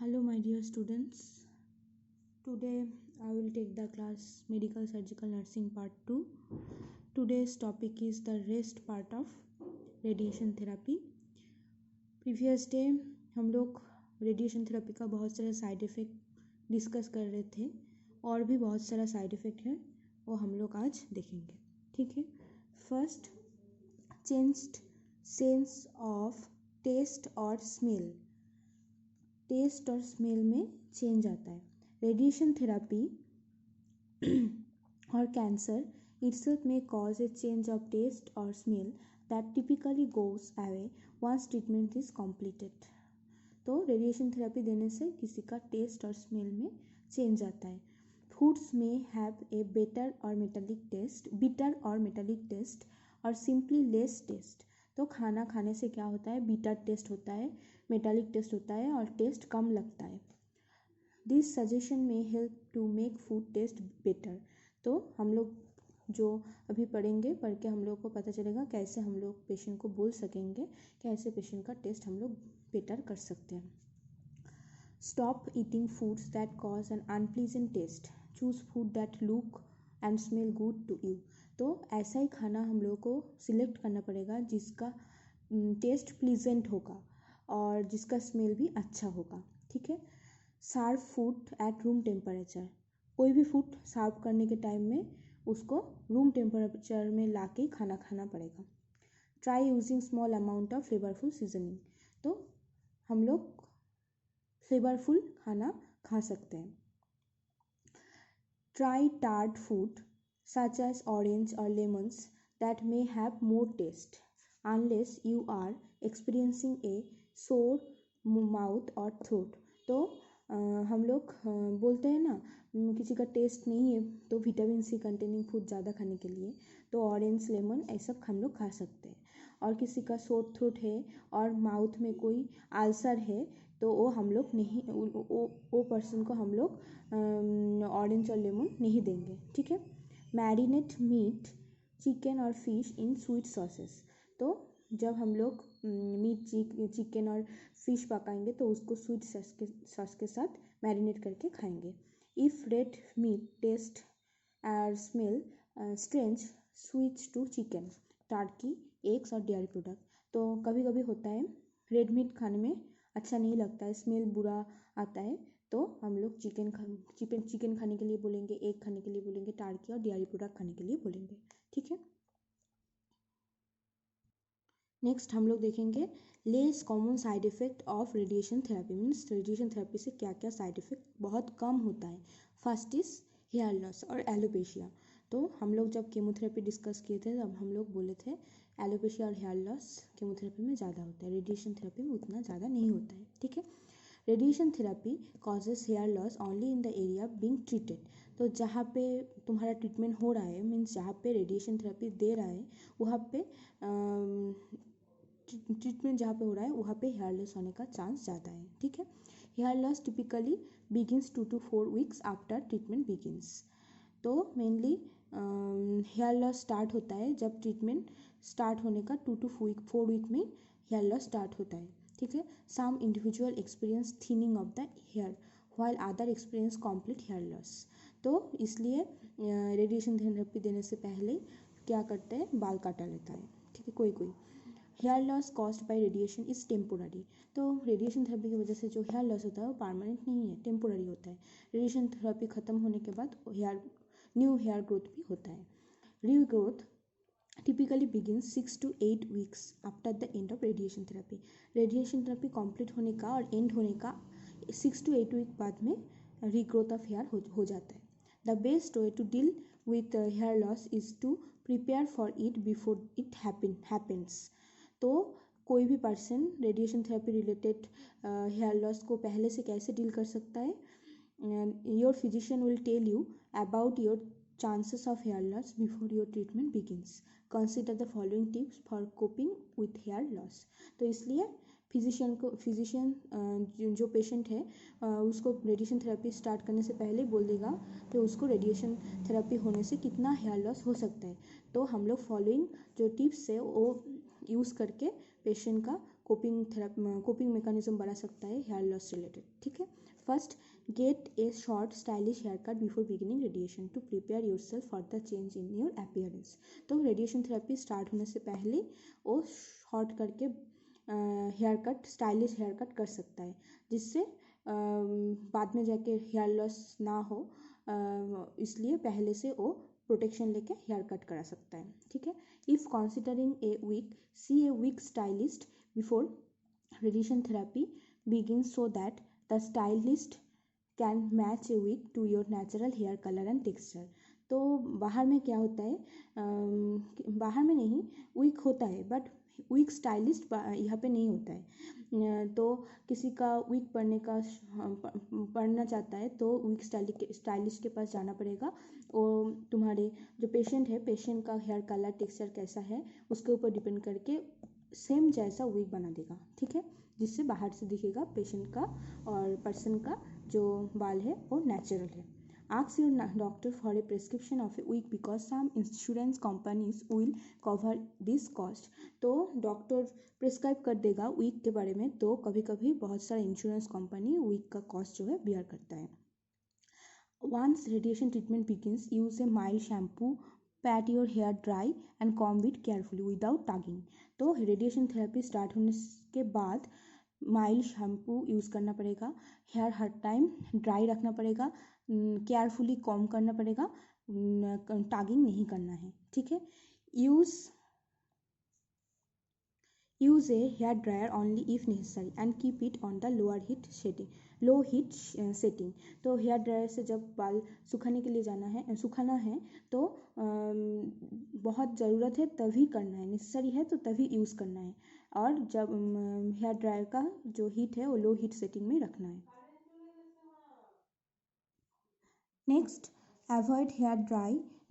Hello, my dear students. Today I will take the class Medical Surgical Nursing Part 2. Today's topic is the rest part of radiation therapy. Previous day हम लोग radiation therapy का बहुत सारे side effect discuss कर रहे थे और भी बहुत सारा साइड इफ़ेक्ट है वो हम लोग आज देखेंगे. ठीक है. First, changed sense of taste और स्मेल. टेस्ट और स्मेल में चेंज आता है. रेडिएशन थेरापी और cancer itself may cause a change of taste or smell that typically goes away once treatment is completed. तो रेडिएशन थेरापी देने से किसी का टेस्ट और स्मेल में चेंज आता है. फूड्स में हैव ए बिटर और मेटालिक टेस्ट और सिंपली लेस टेस्ट. तो खाना खाने से क्या होता है, बीटर टेस्ट होता है, मेटालिक टेस्ट होता है और टेस्ट कम लगता है. This suggestion may help to make food taste better. तो हम लोग जो अभी पढ़ के हम लोग को पता चलेगा कैसे हम लोग पेशेंट को बोल सकेंगे, कैसे पेशेंट का टेस्ट हम लोग बेटर कर सकते हैं. Stop eating foods that cause an unpleasant taste. Choose food that look and smell good to you. तो ऐसा ही खाना हम लोग को सिलेक्ट करना पड़ेगा जिसका टेस्ट प्लीजेंट होगा और जिसका स्मेल भी अच्छा होगा. ठीक है. Serve food at room temperature. कोई भी फूड सर्व करने के टाइम में उसको रूम टेम्परेचर में ला के खाना खाना पड़ेगा. Try using small amount of flavourful seasoning. तो हम लोग फ्लेवरफुल खाना खा सकते हैं. Try tart food such as orange or lemons that may have more taste unless you are experiencing a sore mouth or throat. तो हम लोग बोलते हैं ना किसी का टेस्ट नहीं है तो विटामिन सी कंटेनिंग फूड ज़्यादा खाने के लिए तो ऑरेंज लेमन ऐसा सब हम लोग खा सकते हैं. और किसी का सोर थ्रोट है और माउथ में कोई अल्सर है तो वो हम लोग नहीं वो पर्सन को हम लोग ऑरेंज और लेमन नहीं देंगे. ठीक है. मैरिनेट मीट चिकन और फिश इन स्वीट सॉसेस. तो जब हम लोग मीट चिकन और फिश पकाएंगे तो उसको स्वीट सॉस के साथ मैरिनेट करके खाएंगे. इफ़ रेड मीट टेस्ट और smell strange switch to chicken, turkey, eggs और डेयरी प्रोडक्ट. तो कभी कभी होता है रेड मीट खाने में अच्छा नहीं लगता है, स्मेल बुरा आता है तो हम लोग चिकन खाने के लिए बोलेंगे, एग खाने के लिए बोलेंगे, टार्की और डेयरी प्रोडक्ट खाने के लिए बोलेंगे. ठीक है. नेक्स्ट हम लोग देखेंगे less common side effect of radiation therapy. Means radiation therapy से क्या क्या साइड इफ़ेक्ट बहुत कम होता है. फर्स्ट इज हेयर लॉस और एलोपेशिया. तो हम लोग जब केमोथेरेपी डिस्कस किए थे तब हम लोग बोले थे एलोपेशिया और हेयर लॉस केमोथेरेपी में ज़्यादा होता है, रेडिएशन थेरेपी में उतना ज़्यादा नहीं होता है. ठीक है. Radiation therapy causes hair loss only in the area being treated. तो जहाँ पे तुम्हारा ट्रीटमेंट हो रहा है मीन्स जहाँ पे रेडिएशन थेरेपी दे रहा है वहाँ पे ट्रीटमेंट जहाँ पे हो रहा है वहाँ पे हेयर लॉस होने का चांस ज़्यादा है. ठीक है. Hair loss typically begins 2 to 4 weeks after treatment begins. तो मेनली हेयर लॉस स्टार्ट होता है जब ट्रीटमेंट स्टार्ट होने का 2 to 4 week में हेयर लॉस स्टार्ट होता है. ठीक है. Some individual experience thinning of the hair while other experience complete hair loss. तो इसलिए रेडिएशन थेरेपी देने से पहले क्या करते हैं, बाल काटा लेता है. ठीक है. कोई hair loss caused by radiation is temporary. तो रेडिएशन थेरेपी की वजह से जो हेयर लॉस होता है वो परमानेंट नहीं है, टेम्पोररी होता है. रेडिएशन थेरेपी ख़त्म होने के बाद न्यू हेयर ग्रोथ भी होता है. New growth typically begins 6 to 8 weeks after the end of radiation therapy. Radiation therapy complete होने का और एंड होने का 6 to 8 week बाद में रीग्रोथ ऑफ हेयर हो जाता है. The best way to deal with hair loss is to prepare for it before it happens. तो कोई भी person radiation therapy related hair loss को पहले से कैसे डील कर सकता है, your physician will tell you about your chances of hair loss before your treatment begins. Consider the following tips for coping with hair loss. तो इसलिए physician जो पेशेंट है उसको रेडिएशन थेरेपी स्टार्ट करने से पहले बोल देगा कि उसको रेडिएशन थेरेपी होने से कितना हेयर लॉस हो सकता है. तो हम लोग फॉलोइंग जो टिप्स है वो यूज़ करके पेशेंट का कोपिंग मैकेनिज्म बना सकता है हेयर लॉस रिलेटेड, ठीक है। First, get a short stylish hair cut before beginning radiation to prepare yourself for the change in your appearance. तो रेडिएशन थेरेपी स्टार्ट होने से पहले वो शॉर्ट करके hair cut, stylish hair cut कर सकता है, जिससे बाद में जाके हेयर लॉस ना हो, इसलिए पहले से वो प्रोटेक्शन लेके हेयर कट करा सकता है, ठीक है। If considering a wig, see a wig stylist before radiation therapy begins so that the stylist can match a wig to your natural hair color and texture। तो बाहर में क्या होता है, बाहर में नहीं, विग होता है बट विग स्टाइलिस्ट यहाँ पे नहीं होता है। तो किसी का विग पढ़ना चाहता है तो विग स्टाइलिस्ट के पास जाना पड़ेगा। वो तुम्हारे जो पेशेंट है, पेशेंट का हेयर कलर टेक्सचर कैसा है उसके ऊपर डिपेंड करके सेम जैसा विग बना देगा, ठीक है, जिससे बाहर से दिखेगा पेशेंट का और पर्सन का जो बाल है वो नेचुरल है। Ask your doctor for a prescription of a wig because some insurance companies will cover this cost. तो डॉक्टर प्रिस्क्राइब कर देगा वीक के बारे में, तो कभी कभी बहुत सारा इंश्योरेंस कंपनी वीक का कॉस्ट जो है बियर करता है। Once radiation treatment begins, use a mild shampoo, pat your hair dry and comb it carefully without tugging. तो रेडिएशन थेरेपी स्टार्ट होने के बाद माइल्ड शैम्पू यूज़ करना पड़ेगा, हेयर हर टाइम ड्राई रखना पड़ेगा, केयरफुली कॉम्ब करना पड़ेगा, टगिंग नहीं करना है, ठीक है। Use a hair dryer only if necessary and keep it on the low heat setting. तो हेयर ड्रायर से जब बाल सुखाना है तो बहुत ज़रूरत है तभी करना है, नेसेसरी है तो तभी यूज़ करना है, और जब हेयर ड्रायर का जो हीट है वो लो हीट सेटिंग में रखना है। Next, avoid hair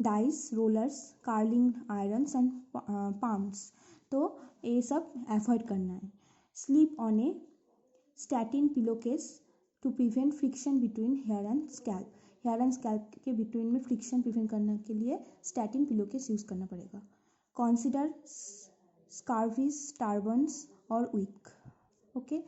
dyes, rollers, curling irons and perms. तो ये सब अवॉइड करना है। Sleep on a satin pillow case to prevent friction between hair and scalp के बिटवीन में फ्रिक्शन प्रिवेंट करने के लिए स्टैटिन पिलो केस यूज़ करना पड़ेगा। कंसिडर स्कार्फ्स, टर्बन्स और wig, okay,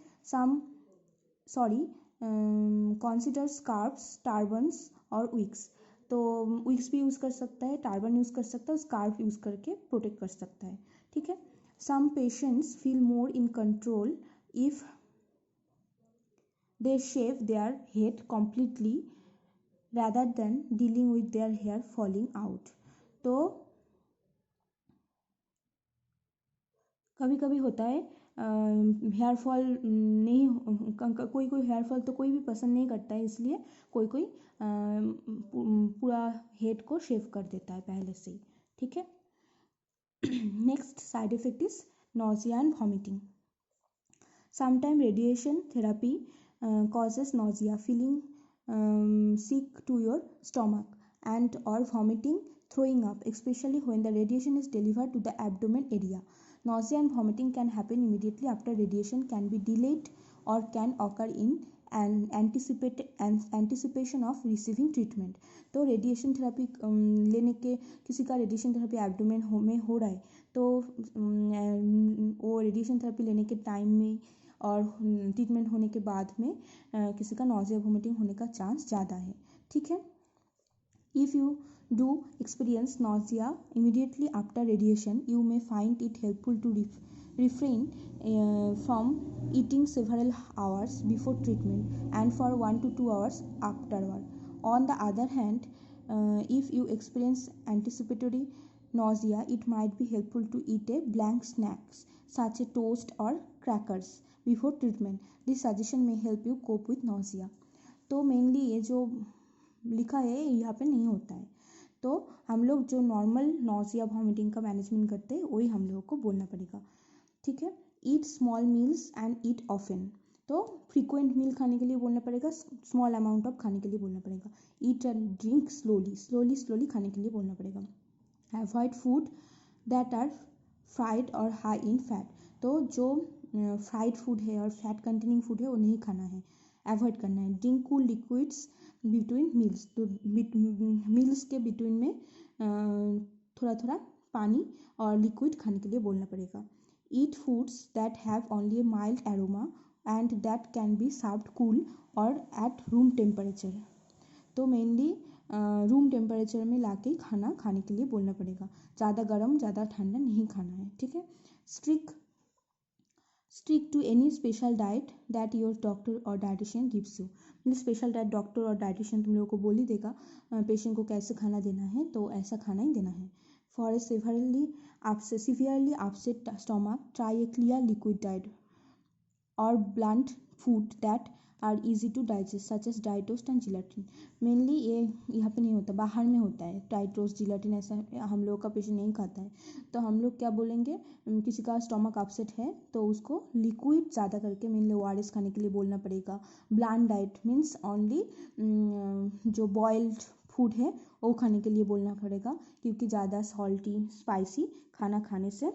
consider scarfs, turbans और विग्स। तो विग्स भी यूज़ कर सकता है, टर्बन यूज़ कर सकता है, स्कार्फ यूज़ करके प्रोटेक्ट कर सकता है, ठीक है। Some patients feel more in control if they shave their head completely rather than dealing with their hair falling out। तो कभी कभी होता है हेयर फॉल नहीं, कोई हेयर फॉल तो कोई भी पसंद नहीं करता है, इसलिए कोई पूरा हेड को शेव कर देता है पहले से ही, ठीक है। Next side effect is nausea and vomiting। Sometimes radiation therapy causes nausea, feeling sick to your stomach, and or vomiting, throwing up, especially when the radiation is delivered to the abdomen area. Nausea and vomiting can happen immediately after radiation, can be delayed, or can occur in anticipation of receiving treatment। तो radiation therapy लेने के, किसी का radiation therapy abdomen में हो रहा है तो वो रेडिएशन थेरेपी लेने के टाइम में और ट्रीटमेंट होने के बाद में किसी का नॉजिया वोमिटिंग होने का चांस ज़्यादा है, ठीक है। If you do experience nausea immediately after radiation, you may find it helpful to refrain from eating several hours before treatment and for 1 to 2 hours afterward. On the other hand, if you experience anticipatory nausea, it might be helpful to eat a blank snacks such as toast or crackers before treatment. This suggestion may help you cope with nausea। तो mainly ये जो लिखा है यहाँ पे नहीं होता है, तो हम लोग जो नॉर्मल नॉजिया वॉमिटिंग का मैनेजमेंट करते हैं वही हम लोगों को बोलना पड़ेगा, ठीक है। Eat small meals and eat often. तो फ्रीक्वेंट मील खाने के लिए बोलना पड़ेगा, स्मॉल अमाउंट ऑफ खाने के लिए बोलना पड़ेगा। ईट एंड ड्रिंक स्लोली खाने के लिए बोलना पड़ेगा। Avoid food that are fried और हाई इन फैट। तो जो फ्राइड फूड है और फैट कंटेनिंग फूड है वो नहीं खाना है, अवॉइड करना है। Drink cool liquids between meals. तो मील्स के बिटवीन में थोड़ा थोड़ा पानी और लिक्विड खाने के लिए बोलना पड़ेगा। Eat foods that have only a mild aroma and that can be served cool or at room temperature. तो मेनली रूम टेम्परेचर में लाके खाना खाने के लिए बोलना पड़ेगा, ज़्यादा गर्म ज़्यादा ठंडा नहीं खाना है, ठीक है। Streak to any special diet that your doctor और डाइटिशियन गिव्स यू। मतलब स्पेशल डाइट डॉक्टर और डाइटिशियन तुम लोगों को बोल ही देगा पेशेंट को कैसे खाना देना है, तो ऐसा खाना ही देना है। For a severely upset stomach, try a clear liquid diet or blunt food that are easy to digest such as dry toast and gelatin। Mainly ये यहाँ पे नहीं होता, बाहर में होता है ड्राई टोस्ट जिलेटिन, ऐसा हम लोग का पेशेंट नहीं खाता है। तो हम लोग क्या बोलेंगे, किसी का स्टोमक अपसेट है तो उसको लिक्विड ज़्यादा करके मेनली ORS खाने के लिए बोलना पड़ेगा। ब्लांट डाइट मीन्स ओनली जो बॉइल्ड फूड है वो खाने के लिए बोलना पड़ेगा, क्योंकि ज़्यादा सॉल्टी स्पाइसी खाना खाने से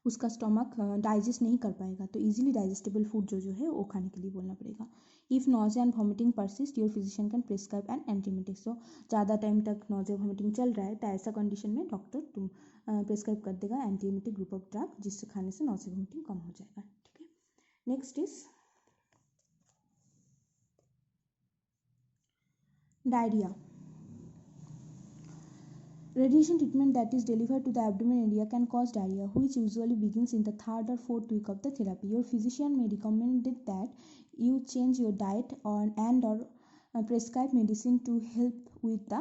उसका स्टोमक डाइजेस्ट नहीं कर पाएगा, तो इजीली डाइजेस्टेबल फूड जो है वो खाने के लिए बोलना पड़ेगा। If nausea and vomiting persist your physician can prescribe an antibiotic. So ज़्यादा टाइम तक नोजिया वॉमिटिंग चल रहा है तो ऐसा कंडीशन में डॉक्टर तुम प्रिस्क्राइब कर देगा एंटीबायोटिक ग्रुप ऑफ ड्रग, जिससे खाने से नोजिया वॉमिटिंग कम हो जाएगा, ठीक है। Next is diarrhoea. Radiation treatment that is delivered to the abdomen area can cause diarrhea, which usually begins in the third or fourth week of the therapy. Your physician may recommend that you change your diet or prescribe medicine to help with the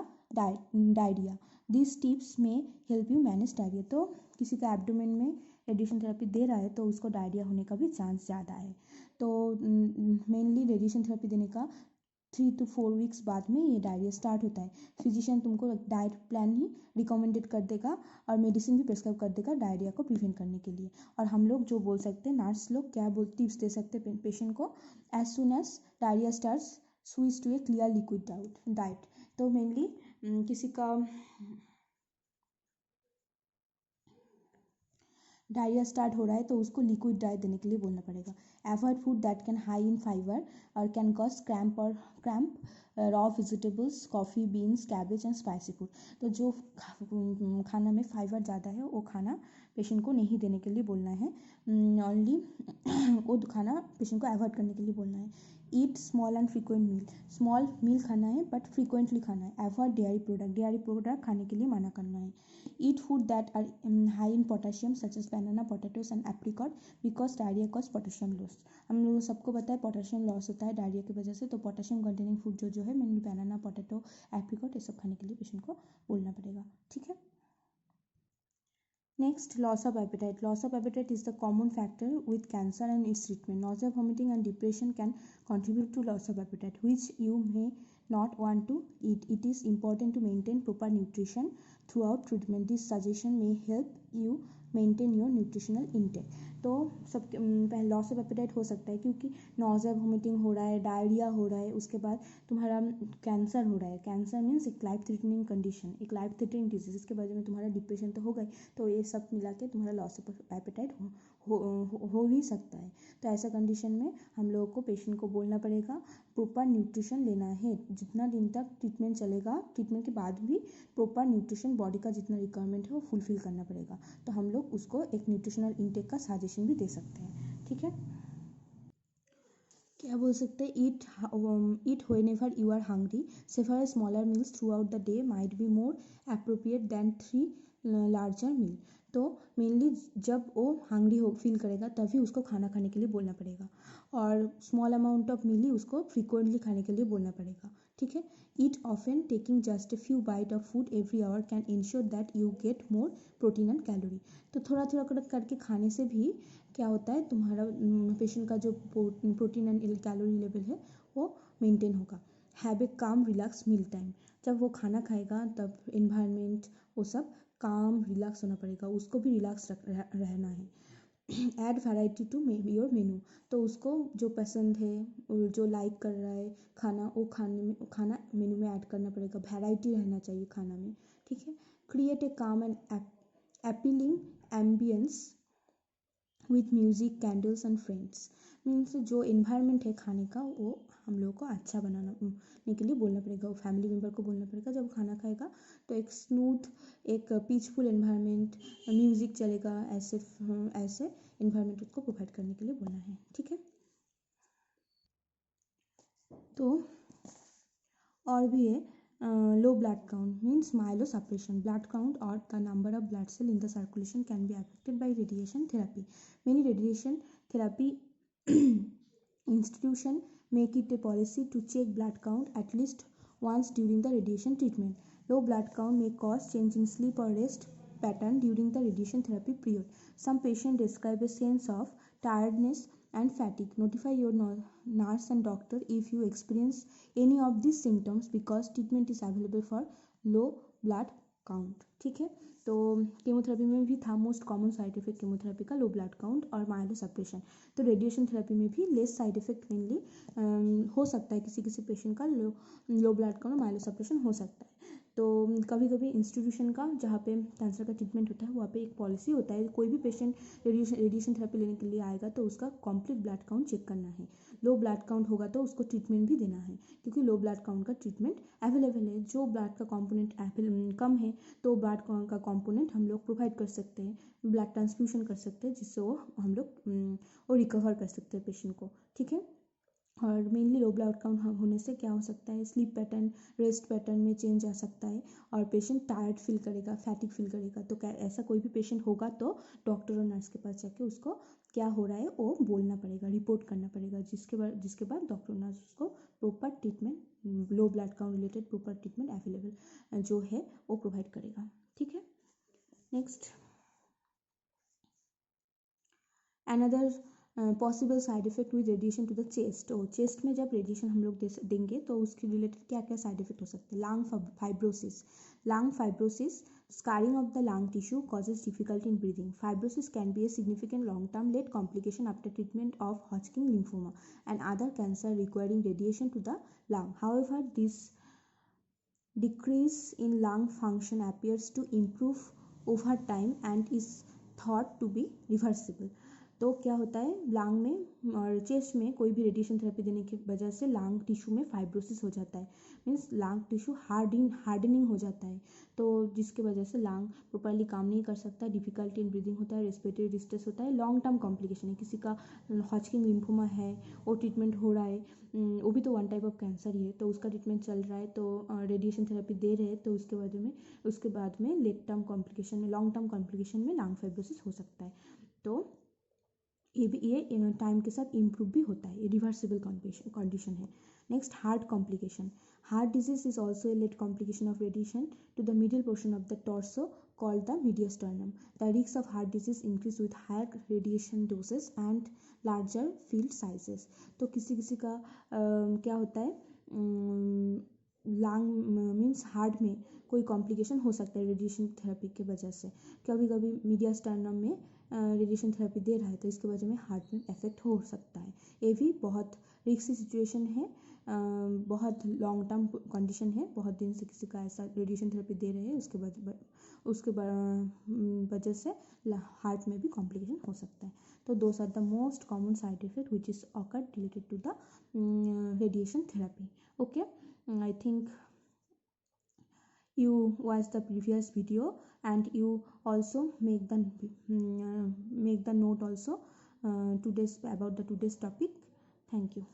diarrhea. These tips may help you manage diarrhea. तो किसी का abdomen में radiation therapy दे रहा है तो उसको diarrhoea होने का भी चांस ज़्यादा है। तो मेनली रेडिएशन थेरेपी देने का 3 to 4 वीक्स बाद में ये डायरिया स्टार्ट होता है। फिजिशियन तुमको डाइट प्लान ही रिकमेंडेड कर देगा और मेडिसिन भी प्रिस्क्राइब कर देगा डायरिया को प्रिवेंट करने के लिए। और हम लोग जो बोल सकते हैं, नर्स लोग क्या टिप्स दे सकते हैं पेशेंट को, as soon as diarrhea starts switch to a clear liquid diet. तो मेनली किसी का डायरिया स्टार्ट हो रहा है तो उसको लिक्विड डाइट देने के लिए बोलना पड़ेगा। Avoid food that can high in fibre और can cause cramp raw vegetables, coffee, beans, cabbage and spicy food. तो जो खाना में फाइबर ज़्यादा है वो खाना पेशेंट को नहीं देने के लिए बोलना है, ओनली वो खाना पेशेंट को अवॉइड करने के लिए बोलना है। Eat small and frequent meal, small meal खाना है बट फ्रीक्वेंटली खाना है। अवॉइड डेयरी प्रोडक्ट खाने के लिए मना करना है। Eat food that are high in potassium such as banana, potatoes and apricot because diarrhea cause potassium loss. हम लोग सबको पता है पोटेशियम लॉस होता है डायरिया की वजह से, तो पोटेशियम कंटेनिंग फूड जो है मेनली बनाना, पोटैटो, एप्रिकॉट ये सब खाने के लिए पेशेंट को बोलना पड़ेगा, ठीक है। Next, loss of appetite. Loss of appetite is the common factor with cancer and its treatment. Nausea, vomiting and depression can contribute to loss of appetite, which you may not want to eat. It is important to maintain proper nutrition throughout treatment. This suggestion may help you maintain your nutritional intake. तो सब पहले loss of appetite हो सकता है क्योंकि नॉज़िया vomiting हो रहा है, डायरिया हो रहा है, उसके बाद तुम्हारा कैंसर हो रहा है। कैंसर मीन्स एक लाइफ थ्रेटनिंग कंडीशन, एक लाइफ थ्रेटनिंग डिजीज, इसके वजह में तुम्हारा डिप्रेशन तो हो गई, तो ये सब मिला के तुम्हारा लॉस ऑफ एपेटाइट हो ही सकता है। तो ऐसा कंडीशन में हम लोगों को पेशेंट को बोलना पड़ेगा प्रॉपर न्यूट्रिशन लेना है। जितना दिन तक ट्रीटमेंट चलेगा, ट्रीटमेंट के बाद भी प्रॉपर न्यूट्रिशन बॉडी का जितना रिक्वायरमेंट है वो फुलफिल करना पड़ेगा। तो हम लोग उसको एक न्यूट्रिशनल इंटेक का सजेशन भी दे सकते हैं, ठीक है। क्या बोल सकते हैं, eat whenever you are hungry, several smaller meals throughout the day might be more appropriate than 3 larger meal. तो मेनली जब वो हंग्री हो फील करेगा तभी उसको खाना खाने के लिए बोलना पड़ेगा, और स्मॉल अमाउंट ऑफ मील ही उसको फ्रीक्वेंटली खाने के लिए बोलना पड़ेगा, ठीक है। Eat often, taking just a few bite of food every hour can ensure that you get more protein and calorie. तो थोड़ा थोड़ा करके खाने से भी क्या होता है, तुम्हारा पेशेंट का जो प्रोटीन एंड कैलोरी लेवल है वो मेंटेन होगा। हैव ए काम रिलैक्स मील टाइम, जब वो खाना खाएगा तब इन्वायरमेंट वो सब काम रिलैक्स होना पड़ेगा, उसको भी रिलैक्स रहना है। Add variety to your menu, तो उसको जो पसंद है, जो लाइक कर रहा है खाना, वो खाना मेनू में ऐड करना पड़ेगा, वैरायटी रहना चाहिए खाना में, ठीक है। क्रिएट ए काम and appealing ambience with music, candles and friends. Means जो इन्वायरमेंट है खाने का वो हम लोग को अच्छा बनाने के लिए बोलना पड़ेगा, वो फैमिली मेम्बर को बोलना पड़ेगा जब खाना खाएगा तो एक स्मूथ, एक पीसफुल इन्वायरमेंट, म्यूज़िक चलेगा, ऐसे ऐसे इन्वायरमेंट उसको प्रोवाइड करने के लिए बोलना है, ठीक है। तो और भी है, लो blood count means myelosuppression. Blood count or the number of blood cell in the circulation can be affected by radiation therapy. Many radiation therapy institution make it a policy to check blood count at least once during the radiation treatment. Low blood count may cause change in sleep or rest pattern during the radiation therapy period. Some patients describe a sense of tiredness and fatigue. Notify your nurse and doctor if you experience any of these symptoms because treatment is available for low blood count, ठीक है। तो chemotherapy में भी था most common side effect chemotherapy का लो blood count और माइलोसप्रेशन। तो radiation therapy में भी लेस साइड इफेक्ट मेनली हो सकता है, किसी किसी पेशेंट का लो ब्लड काउंट और माइलोसप्रेशन हो सकता है। तो कभी कभी इंस्टीट्यूशन का जहाँ पे कैंसर का ट्रीटमेंट होता है वहाँ पे एक पॉलिसी होता है, कोई भी पेशेंट रेडिएशन थेरेपी लेने के लिए आएगा तो उसका कंप्लीट ब्लड काउंट चेक करना है। लो ब्लड काउंट होगा तो उसको ट्रीटमेंट भी देना है, क्योंकि लो ब्लड काउंट का ट्रीटमेंट अवेलेबल है। जो ब्लड का कंपोनेंट कम है तो ब्लड का कंपोनेंट हम लोग प्रोवाइड कर सकते हैं, ब्लड ट्रांसफ्यूजन कर सकते हैं, जिससे वो हम लोग वो रिकवर कर सकते हैं पेशेंट को, ठीक है। और मेनली लो ब्लड काउंट होने से क्या हो सकता है, स्लीप पैटर्न, रेस्ट पैटर्न में चेंज आ सकता है और पेशेंट टायर्ड फील करेगा, फैटिक फील करेगा। तो ऐसा कोई भी पेशेंट होगा तो डॉक्टर और नर्स के पास जाके उसको क्या हो रहा है वो बोलना पड़ेगा, रिपोर्ट करना पड़ेगा, जिसके बाद डॉक्टर नर्स उसको proper treatment, low blood count related proper treatment available जो है वो प्रोवाइड करेगा, ठीक है। Next another possible side effect with radiation to the chest. और चेस्ट में जब रेडिएशन हम लोग देंगे तो उसके रिलेटेड क्या क्या साइड इफेक्ट हो सकते हैं। Lung fibrosis, scarring of the lung tissue causes difficulty in breathing. Fibrosis can be a significant long-term late complication after treatment of Hodgkin lymphoma and other cancer requiring radiation to the lung. However, this decrease in lung function appears to improve over time and is thought to be reversible. तो क्या होता है, lung में और chest में कोई भी radiation therapy देने की वजह से लंग टिश्यू में फाइब्रोसिस हो जाता है, मीन्स लंग टिश्यू हार्डनिंग हो जाता है। तो जिसके वजह से लंग प्रॉपरली काम नहीं कर सकता, डिफिकल्टी इन ब्रीदिंग होता है, रेस्पिरेटरी डिस्ट्रेस होता है, लॉन्ग टर्म कॉम्प्लिकेशन है। किसी का हॉजकिन लिम्फोमा है, वो ट्रीटमेंट हो रहा है, वो भी तो वन टाइप ऑफ कैंसर ही है, तो उसका ट्रीटमेंट चल रहा है, तो रेडिएशन थेरेपी दे रहे हैं, तो उसके बाद में लेट टर्म कॉम्प्लिकेशन में, लॉन्ग टर्म कॉम्प्लिकेशन में लंग फाइब्रोसिस हो सकता है। तो ये टाइम के साथ इम्प्रूव भी होता है, ये रिवर्सिबल कंडीशन है। Next heart complication. Heart disease is also a late complication of radiation to the middle portion of the torso called the mediastinum. The risk of heart disease increase with higher radiation doses and larger field sizes. तो किसी किसी का क्या होता है, lung means heart में कोई complication हो सकता है रेडिएशन थेरेपी के वजह से। कभी कभी मीडियास्टार्नम में रेडिएशन थेरेपी दे रहा है तो इसकी वजह में हार्ट में इफेक्ट हो सकता है। ये भी बहुत रिस्की सिचुएशन है, बहुत लॉन्ग टर्म कंडीशन है, बहुत दिन से किसी का ऐसा रेडिएशन थेरेपी दे रहे हैं, उसके वजह से हार्ट में भी कॉम्प्लिकेशन हो सकता है। तो those are the most common side effect which is occurred related to the radiation therapy. Okay, I think you watch the previous video and you also make the note also today's about the today's topic. Thank you.